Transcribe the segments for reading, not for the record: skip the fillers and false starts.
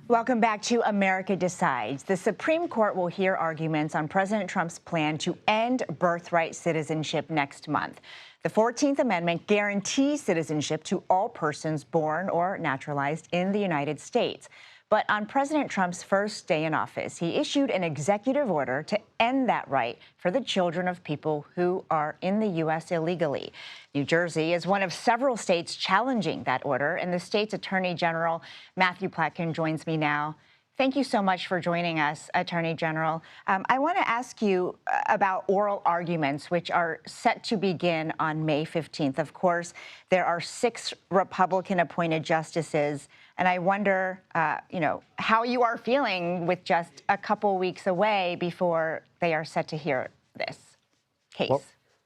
Welcome back to America Decides. The Supreme Court will hear arguments on President Trump's plan to end birthright citizenship next month. The 14th Amendment guarantees citizenship to all persons born or naturalized in the United States. But on President Trump's first day in office, he issued an executive order to end that right for the children of people who are in the U.S. illegally. New Jersey is one of several states challenging that order, and the state's Attorney General, Matthew Platkin, joins me now. Thank you so much for joining us, Attorney General. I want to ask you about oral arguments, which are set to begin on May 15th. Of course, there are 6 Republican-appointed justices, and I wonder, how you are feeling with just a couple weeks away before they are set to hear this case.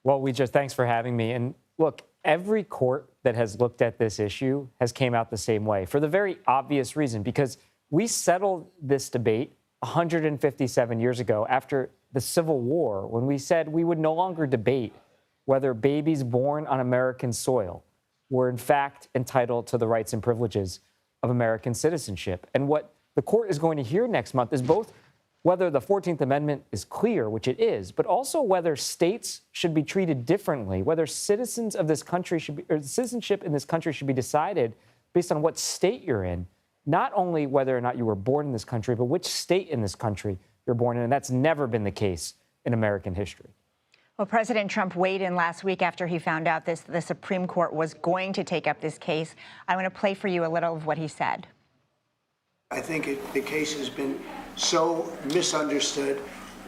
Well, thanks for having me. And look, every court that has looked at this issue has came out the same way for the very obvious reason, because we settled this debate 157 years ago after the Civil War, when we said we would no longer debate whether babies born on American soil were in fact entitled to the rights and privileges of American citizenship. And what the court is going to hear next month is both whether the 14th Amendment is clear, which it is, but also whether states should be treated differently, whether citizens of this country should be, or citizenship in this country should be decided based on what state you're in. Not only whether or not you were born in this country, but which state in this country you're born in. And that's never been the case in American history. Well, President Trump weighed in last week after he found out the Supreme Court was going to take up this case. I want to play for you a little of what he said. I think the case has been so misunderstood.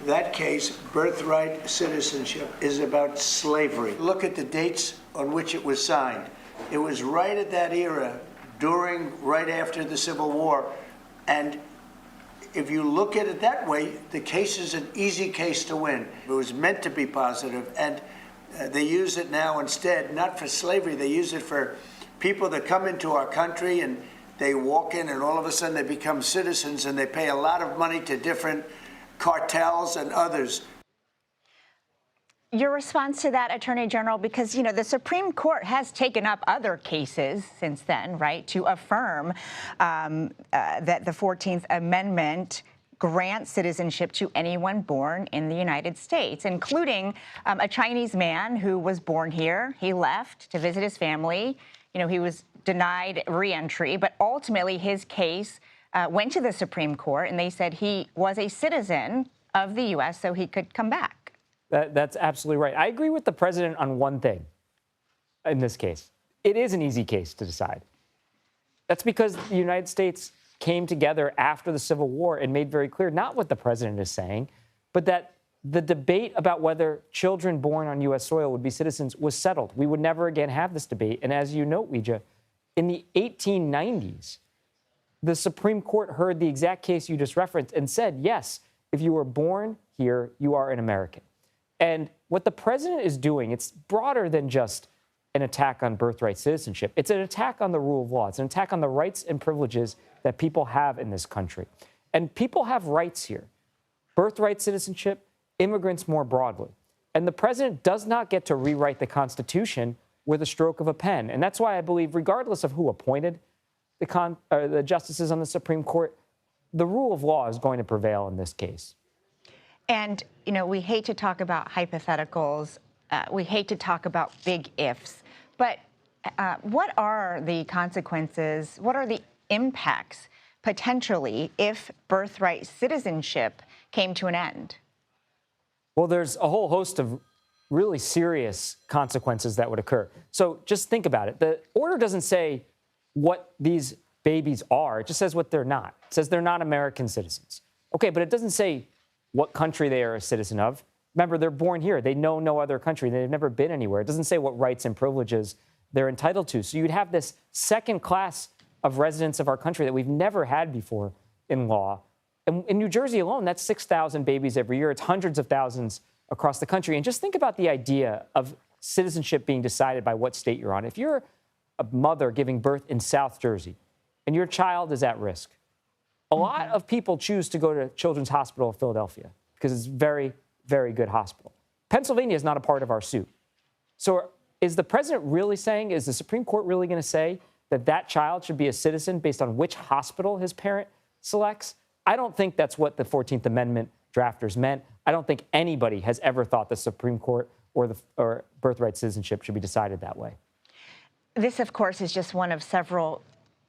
That case, birthright citizenship, is about slavery. Look at the dates on which it was signed. It was right at that era, right after the Civil War. And if you look at it that way, the case is an easy case to win. It was meant to be positive, and they use it now instead, not for slavery, they use it for people that come into our country and they walk in and all of a sudden they become citizens and they pay a lot of money to different cartels and others. Your response to that, Attorney General, because, the Supreme Court has taken up other cases since then, right, to affirm that the 14th Amendment grants citizenship to anyone born in the United States, including a Chinese man who was born here. He left to visit his family. He was denied re-entry, but ultimately his case went to the Supreme Court, and they said he was a citizen of the U.S., so he could come back. That's absolutely right. I agree with the president on one thing in this case. It is an easy case to decide. That's because the United States came together after the Civil War and made very clear not what the president is saying, but that the debate about whether children born on U.S. soil would be citizens was settled. We would never again have this debate. And as you note, Weija, in the 1890s, the Supreme Court heard the exact case you just referenced and said, yes, if you were born here, you are an American. And what the president is doing, it's broader than just an attack on birthright citizenship. It's an attack on the rule of law. It's an attack on the rights and privileges that people have in this country. And people have rights here. Birthright citizenship, immigrants more broadly. And the president does not get to rewrite the Constitution with a stroke of a pen. And that's why I believe, regardless of who appointed the justices on the Supreme Court, the rule of law is going to prevail in this case. And, we hate to talk about hypotheticals. We hate to talk about big ifs. But what are the consequences? What are the impacts, potentially, if birthright citizenship came to an end? Well, there's a whole host of really serious consequences that would occur. So just think about it. The order doesn't say what these babies are. It just says what they're not. It says they're not American citizens. Okay, but it doesn't say what country they are a citizen of. Remember, they're born here. They know no other country. They've never been anywhere. It doesn't say what rights and privileges they're entitled to. So you'd have this second class of residents of our country that we've never had before in law. And in New Jersey alone, that's 6,000 babies every year. It's hundreds of thousands across the country. And just think about the idea of citizenship being decided by what state you're on. If you're a mother giving birth in South Jersey and your child is at risk, a lot of people choose to go to Children's Hospital of Philadelphia because it's a very, very good hospital. Pennsylvania is not a part of our suit. So is the president really saying, is the Supreme Court really going to say that that child should be a citizen based on which hospital his parent selects. I don't think that's what the 14th Amendment drafters meant. I don't think anybody has ever thought the Supreme Court or birthright citizenship should be decided that way. This, of course, is just one of several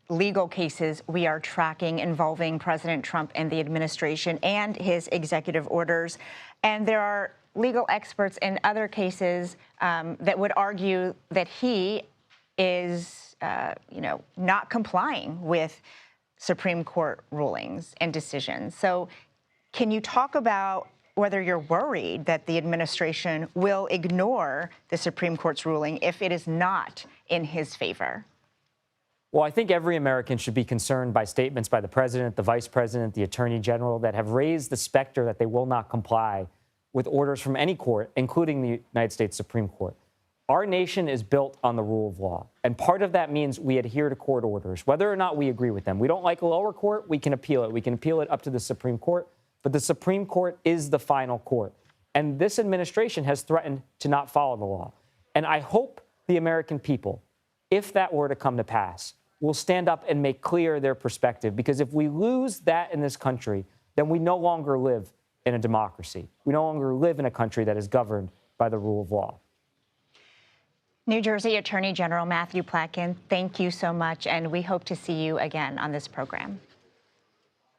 legal cases we are tracking involving President Trump and the administration and his executive orders. And there are legal experts in other cases that would argue that he is, not complying with Supreme Court rulings and decisions. So can you talk about whether you're worried that the administration will ignore the Supreme Court's ruling if it is not in his favor? Well, I think every American should be concerned by statements by the president, the vice president, the attorney general that have raised the specter that they will not comply with orders from any court, including the United States Supreme Court. Our nation is built on the rule of law, and part of that means we adhere to court orders, whether or not we agree with them. We don't like a lower court, we can appeal it. We can appeal it up to the Supreme Court, but the Supreme Court is the final court. And this administration has threatened to not follow the law. And I hope the American people, if that were to come to pass, will stand up and make clear their perspective. Because if we lose that in this country, then we no longer live in a democracy. We no longer live in a country that is governed by the rule of law. New Jersey Attorney General Matthew Platkin, thank you so much, and we hope to see you again on this program.